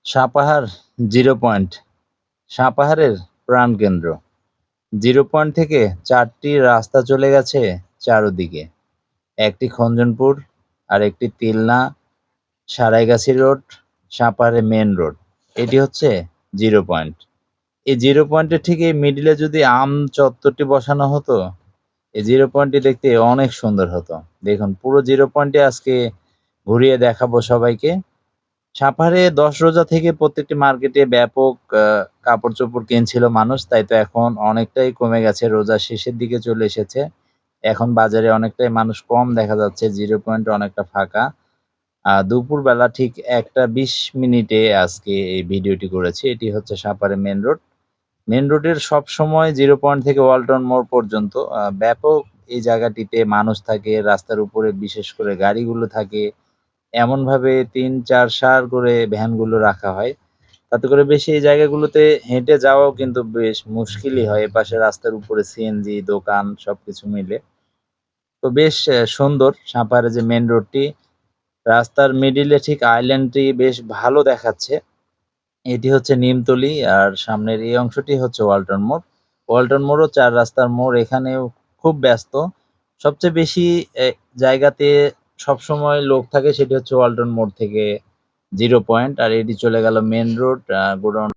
Sapahar zero point সাপাহারের প্রাণকেন্দ্র। Zero point থেকে ৪টি রাস্তা চলে গেছে চারদিকে। একটি খঞ্জনপুর, আরেকটি তিলনা, সারাইগাছি রোড, সাপাহারের মেন রোড। এটি হচ্ছে জিরো পয়েন্ট। এই জিরো পয়েন্টের ঠিক এই মিডিলে যদি আম চত্বরটি বসানো হতো, এই জিরো পয়েন্টটি দেখতে অনেক সুন্দর হতো। দেখুন পুরো জিরো পয়েন্টে আজকে ঘুরিয়ে দেখাবো সবাইকে। সাপাহারে ১০ রোজা থেকে প্রত্যেকটি মার্কেটে ব্যাপক কাপড়-চোপড় কিনছিল মানুষ। তাই তো এখন অনেকটাই কমে গেছে। রোজার শেষের দিকে চলে এসেছে। এখন বাজারে অনেকটাই মানুষ কম দেখা যাচ্ছে। জিরো পয়েন্ট অনেকটা ফাঁকা। দুপুরবেলা ঠিক ১টা ২০ মিনিটে আজকে এই ভিডিওটি করেছি। এটি হচ্ছে সাপাহারের মেইন রোড। মেইন রোডের সবসময় জিরো পয়েন্ট থেকে ওয়ালটন মোড় পর্যন্ত ব্যাপক এই জায়গাটিতে মানুষ থাকে। রাস্তার উপরে বিশেষ করে গাড়িগুলো থাকে। এমনভাবে ৩-৪ সার করে ভ্যানগুলো রাখা হয়। তাতে করে বেশি এই জায়গাগুলোতে হেঁটে যাওয়াও কিন্তু বেশ মুশকিলই হয়। এপাশে রাস্তার উপরে সিএনজি, দোকান সবকিছু মিলে। তো বেশ সুন্দর সাপাহারের যে মেইন রোডটি, রাস্তার মিডিলে ঠিক আইল্যান্ডটি বেশ ভালো দেখাচ্ছে। এটি হচ্ছে নিমতলি আর সামনের এই অংশটি হচ্ছে ওয়ালটন মোড়। ওয়ালটন মোড়ও ৪ রাস্তার মোড়, এখানেও খুব ব্যস্ত। সবচেয়ে বেশি জায়গাতে সবসময় লোক থাকে সেটি হচ্ছে ওয়ালটন মোড় থেকে জিরো পয়েন্ট, আর এটি চলে গেল মেইন রোড গোডাউন